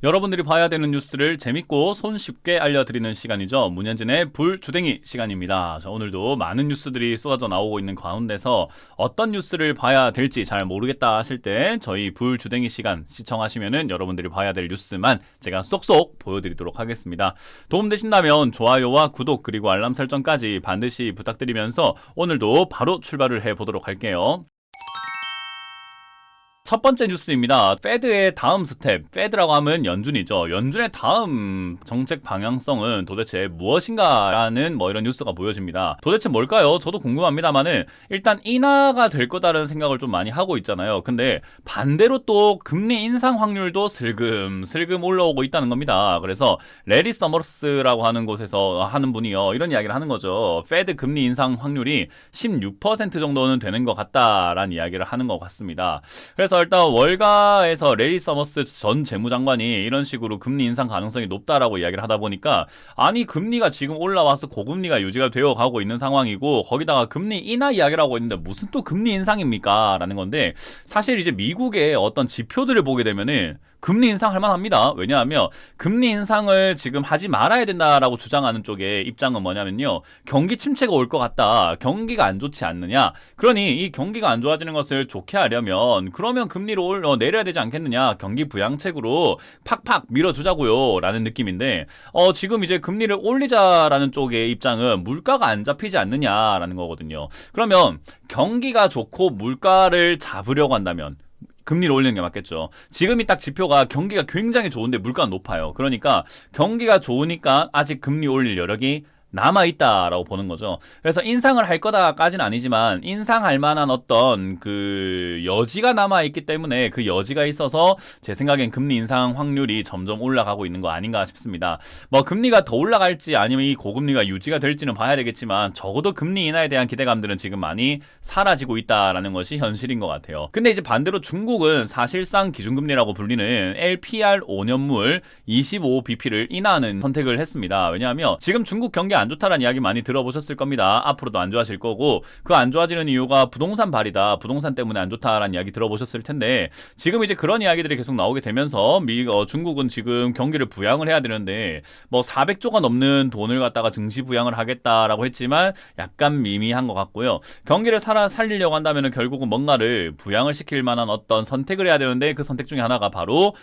여러분들이 봐야 되는 뉴스를 재밌고 손쉽게 알려드리는 시간이죠. 문현진의 불주댕이 시간입니다. 자, 오늘도 많은 뉴스들이 쏟아져 나오고 있는 가운데서 어떤 뉴스를 봐야 될지 잘 모르겠다 하실 때 저희 불주댕이 시간 시청하시면은 여러분들이 봐야 될 뉴스만 제가 쏙쏙 보여드리도록 하겠습니다. 도움되신다면 좋아요와 구독 그리고 알람 설정까지 반드시 부탁드리면서 오늘도 바로 출발을 해보도록 할게요. 첫 번째 뉴스입니다. 페드의 다음 스텝, 페드라고 하면 연준이죠. 연준의 다음 정책 방향성은 도대체 무엇인가라는 이런 뉴스가 보여집니다. 도대체 뭘까요? 저도 궁금합니다만은 일단 인하가 될 거다라는 생각을 좀 많이 하고 있잖아요. 근데 반대로 또 금리 인상 확률도 슬금슬금 올라오고 있다는 겁니다. 그래서 레리 서머스라고 하는 곳에서 하는 분이요. 이런 이야기를 하는 거죠. 페드 금리 인상 확률이 16% 정도는 되는 것 같다라는 이야기를 하는 것 같습니다. 그래서 일단 월가에서 레리 서머스 전 재무장관이 이런 식으로 금리 인상 가능성이 높다라고 이야기를 하다 보니까 아니 금리가 지금 올라와서 고금리가 유지가 되어 가고 있는 상황이고 거기다가 금리 인하 이야기를 하고 있는데 무슨 또 금리 인상입니까? 라는 건데 사실 이제 미국의 어떤 지표들을 보게 되면은 금리 인상할 만합니다. 왜냐하면 금리 인상을 지금 하지 말아야 된다라고 주장하는 쪽의 입장은 뭐냐면요. 경기 침체가 올 것 같다. 경기가 안 좋지 않느냐. 그러니 이 경기가 안 좋아지는 것을 좋게 하려면 그러면 금리를 내려야 되지 않겠느냐. 경기 부양책으로 팍팍 밀어주자고요. 라는 느낌인데 지금 이제 금리를 올리자라는 쪽의 입장은 물가가 안 잡히지 않느냐라는 거거든요. 그러면 경기가 좋고 물가를 잡으려고 한다면 금리를 올리는 게 맞겠죠. 지금이 딱 지표가 경기가 굉장히 좋은데 물가가 높아요. 그러니까 경기가 좋으니까 아직 금리 올릴 여력이 남아있다라고 보는 거죠. 그래서 인상을 할 거다까지는 아니지만 인상할 만한 어떤 그 여지가 남아있기 때문에 그 여지가 있어서 제 생각엔 금리 인상 확률이 점점 올라가고 있는 거 아닌가 싶습니다. 금리가 더 올라갈지 아니면 이 고금리가 유지가 될지는 봐야 되겠지만 적어도 금리 인하에 대한 기대감들은 지금 많이 사라지고 있다라는 것이 현실인 것 같아요. 근데 이제 반대로 중국은 사실상 기준금리라고 불리는 LPR 5년물 25bp를 인하하는 선택을 했습니다. 왜냐하면 지금 중국 경기 안 좋다라는 이야기 많이 들어보셨을 겁니다. 앞으로도 안 좋아질 거고 그 안 좋아지는 이유가 부동산 발이다. 부동산 때문에 안 좋다라는 이야기 들어보셨을 텐데 지금 이제 그런 이야기들이 계속 나오게 되면서 중국은 지금 경기를 부양을 해야 되는데 400조가 넘는 돈을 갖다가 증시 부양을 하겠다라고 했지만 약간 미미한 것 같고요. 경기를 살리려고 한다면 결국은 뭔가를 부양을 시킬 만한 어떤 선택을 해야 되는데 그 선택 중에 하나가 바로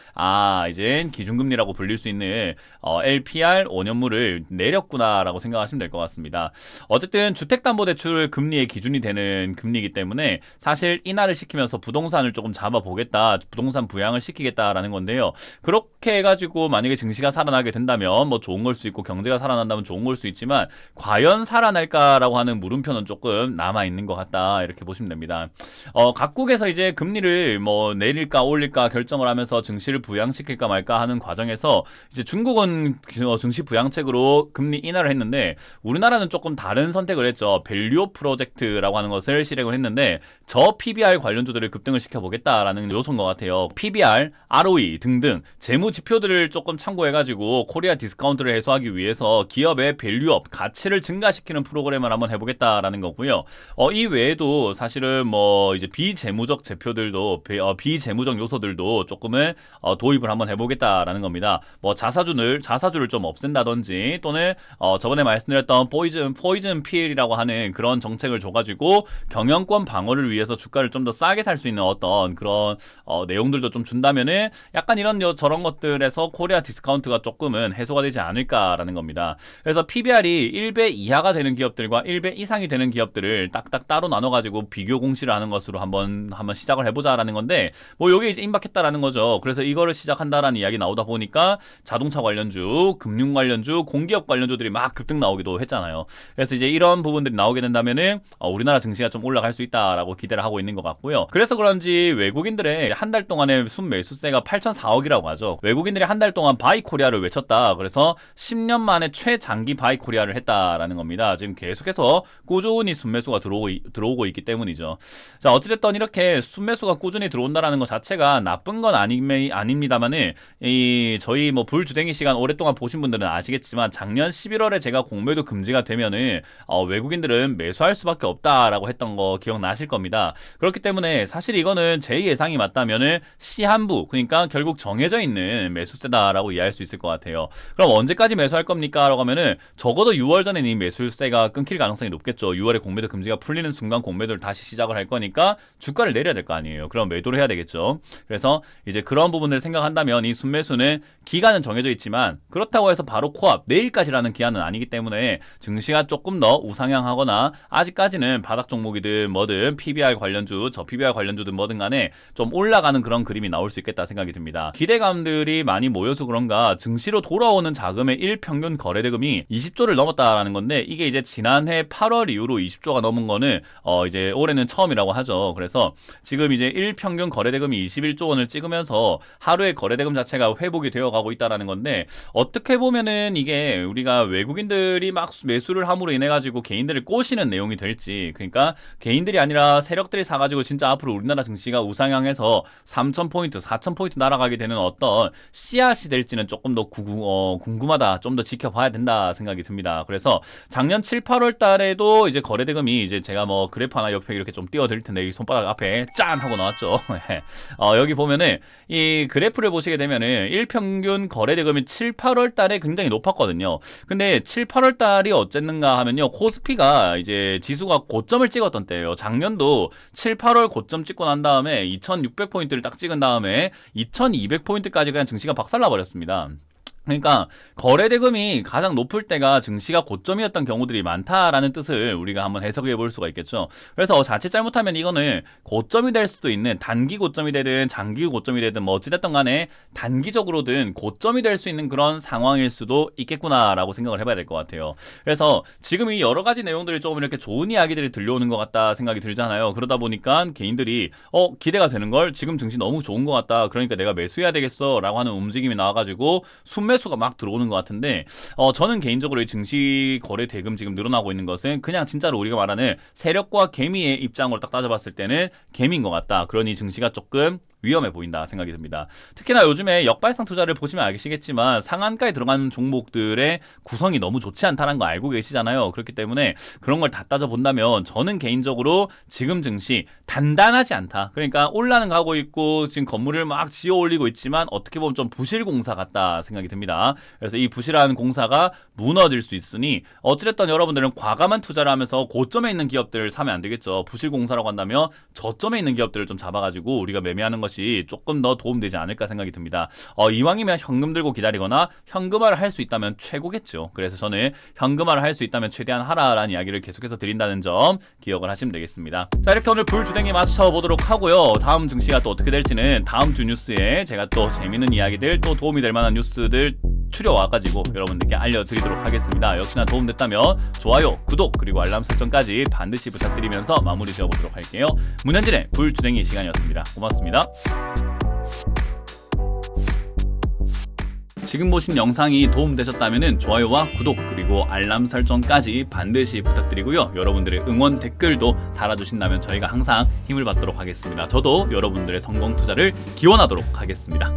이젠 기준금리라고 불릴 수 있는 LPR 5년물을 내렸구나라고 생각하시면 될 것 같습니다. 어쨌든 주택담보대출 금리의 기준이 되는 금리이기 때문에 사실 인하를 시키면서 부동산을 조금 잡아보겠다, 부동산 부양을 시키겠다라는 건데요. 그렇게 해가지고 만약에 증시가 살아나게 된다면 좋은 걸 수 있고 경제가 살아난다면 좋은 걸 수 있지만 과연 살아날까라고 하는 물음표는 조금 남아있는 것 같다 이렇게 보시면 됩니다. 각국에서 이제 금리를 내릴까 올릴까 결정을 하면서 증시를 부양시킬까 말까 하는 과정에서 이제 중국은 증시 부양책으로 금리 인하를 했는데 우리나라는 조금 다른 선택을 했죠. 밸류업 프로젝트라고 하는 것을 실행을 했는데 저 PBR 관련주들을 급등을 시켜보겠다라는 요소인 것 같아요. PBR, ROE 등등 재무 지표들을 조금 참고해가지고 코리아 디스카운트를 해소하기 위해서 기업의 밸류업, 가치를 증가시키는 프로그램을 한번 해보겠다라는 거고요. 이 외에도 사실은 이제 비재무적 지표들도 비재무적 요소들도 조금은 도입을 한번 해보겠다라는 겁니다. 자사주를 좀 없앤다든지 또는 저번에 말씀드렸던 포이즌 PL이라고 하는 그런 정책을 줘가지고 경영권 방어를 위해서 주가를 좀 더 싸게 살 수 있는 어떤 그런 내용들도 좀 준다면은 약간 이런 저런 것들에서 코리아 디스카운트가 조금은 해소가 되지 않을까라는 겁니다. 그래서 PBR이 1배 이하가 되는 기업들과 1배 이상이 되는 기업들을 딱딱 따로 나눠가지고 비교 공시를 하는 것으로 한번 시작을 해보자라는 건데 요게 이제 임박했다라는 거죠. 그래서 이거를 시작한다라는 이야기 나오다 보니까 자동차 관련주, 금융 관련주, 공기업 관련주들이 막 급등 나오기도 했잖아요. 그래서 이제 이런 부분들이 나오게 된다면은 우리나라 증시가 좀 올라갈 수 있다라고 기대를 하고 있는 것 같고요. 그래서 그런지 외국인들의 한 달 동안의 순매수세가 8,004억이라고 하죠. 외국인들이 한 달 동안 바이 코리아를 외쳤다. 그래서 10년 만에 최장기 바이 코리아를 했다라는 겁니다. 지금 계속해서 꾸준히 순매수가 들어오고 있기 때문이죠. 자, 어찌됐든 이렇게 순매수가 꾸준히 들어온다라는 것 자체가 나쁜 건 아닙니다만은 저희 불주댕이 시간 오랫동안 보신 분들은 아시겠지만 작년 11월에 제가 공매도 금지가 되면은 외국인들은 매수할 수밖에 없다라고 했던 거 기억나실 겁니다. 그렇기 때문에 사실 이거는 제 예상이 맞다면은 시한부, 그러니까 결국 정해져 있는 매수세다라고 이해할 수 있을 것 같아요. 그럼 언제까지 매수할 겁니까? 라고 하면은 적어도 6월 전에는 이 매수세가 끊길 가능성이 높겠죠. 6월에 공매도 금지가 풀리는 순간 공매도를 다시 시작을 할 거니까 주가를 내려야 될 거 아니에요. 그럼 매도를 해야 되겠죠. 그래서 이제 그런 부분들을 생각한다면 이 순매수는 기간은 정해져 있지만 그렇다고 해서 바로 코앞 내일까지라는 기한은 아니기 때문에 증시가 조금 더 우상향하거나 아직까지는 바닥 종목이든 뭐든 PBR 관련주, 저 PBR 관련주든 뭐든 간에 좀 올라가는 그런 그림이 나올 수 있겠다 생각이 듭니다. 기대감들이 많이 모여서 그런가 증시로 돌아오는 자금의 일평균 거래대금이 20조를 넘었다라는 건데 이게 이제 지난해 8월 이후로 20조가 넘은 거는 이제 올해는 처음이라고 하죠. 그래서 지금 이제 일평균 거래대금이 21조 원을 찍으면서 하루의 거래대금 자체가 회복이 되어가고 있다라는 건데 어떻게 보면은 이게 우리가 외국인들이 막 매수를 함으로 인해 가지고 개인들을 꼬시는 내용이 될지, 그러니까 개인들이 아니라 세력들이 사가지고 진짜 앞으로 우리나라 증시가 우상향해서 3,000포인트, 4,000포인트 날아가게 되는 어떤 씨앗이 될지는 조금 더 궁금하다. 좀 더 지켜봐야 된다 생각이 듭니다. 그래서 작년 7, 8월 달에도 이제 거래대금이 이제 제가 뭐 그래프 하나 옆에 이렇게 좀 띄워드릴 텐데 이 손바닥 앞에 짠 하고 나왔죠. 여기 보면은 이 그래프를 보시게 되면은 일평균 거래대금이 7, 8월 달에 굉장히 높았거든요. 근데 7, 8월 달이 어쨌는가 하면요. 코스피가 이제 지수가 고점을 찍었던 때예요. 작년도 7, 8월 고점 찍고 난 다음에 2,600포인트를 딱 찍은 다음에 2,200포인트까지 그냥 증시가 박살나 버렸습니다. 그러니까 거래대금이 가장 높을 때가 증시가 고점이었던 경우들이 많다라는 뜻을 우리가 한번 해석해 볼 수가 있겠죠. 그래서 자칫 잘못하면 이거는 고점이 될 수도 있는, 단기 고점이 되든 장기 고점이 되든 뭐 어찌됐든 간에 단기적으로든 고점이 될 수 있는 그런 상황일 수도 있겠구나라고 생각을 해봐야 될 것 같아요. 그래서 지금 이 여러 가지 내용들이 조금 이렇게 좋은 이야기들이 들려오는 것 같다 생각이 들잖아요. 그러다 보니까 개인들이 기대가 되는 걸, 지금 증시 너무 좋은 것 같다, 그러니까 내가 매수해야 되겠어 라고 하는 움직임이 나와가지고 순매수가 막 들어오는 것 같은데 저는 개인적으로 이 증시 거래 대금 지금 늘어나고 있는 것은 그냥 진짜로 우리가 말하는 세력과 개미의 입장으로 딱 따져봤을 때는 개미인 것 같다. 그러니 증시가 조금 위험해 보인다 생각이 듭니다. 특히나 요즘에 역발상 투자를 보시면 아시겠지만 상한가에 들어가는 종목들의 구성이 너무 좋지 않다는 거 알고 계시잖아요. 그렇기 때문에 그런 걸 다 따져본다면 저는 개인적으로 지금 증시 단단하지 않다. 그러니까 올라는 가고 있고 지금 건물을 막 지어 올리고 있지만 어떻게 보면 좀 부실 공사 같다 생각이 듭니다. 그래서 이 부실한 공사가 무너질 수 있으니 어찌됐든 여러분들은 과감한 투자를 하면서 고점에 있는 기업들을 사면 안 되겠죠. 부실 공사라고 한다면 저점에 있는 기업들을 좀 잡아가지고 우리가 매매하는 것이 조금 더 도움되지 않을까 생각이 듭니다. 이왕이면 현금 들고 기다리거나 현금화를 할 수 있다면 최고겠죠. 그래서 저는 현금화를 할 수 있다면 최대한 하라라는 이야기를 계속해서 드린다는 점 기억을 하시면 되겠습니다. 자, 이렇게 오늘 불주댕이 맞춰보도록 하고요. 다음 증시가 또 어떻게 될지는 다음 주 뉴스에 제가 또 재밌는 이야기들, 또 도움이 될 만한 뉴스들 추려와가지고 여러분들께 알려드리도록 하겠습니다. 역시나 도움됐다면 좋아요, 구독, 그리고 알람 설정까지 반드시 부탁드리면서 마무리 지어보도록 할게요. 문현진의 불주댕이 시간이었습니다. 고맙습니다. 지금 보신 영상이 도움되셨다면 좋아요와 구독, 그리고 알람 설정까지 반드시 부탁드리고요. 여러분들의 응원 댓글도 달아주신다면 저희가 항상 힘을 받도록 하겠습니다. 저도 여러분들의 성공 투자를 기원하도록 하겠습니다.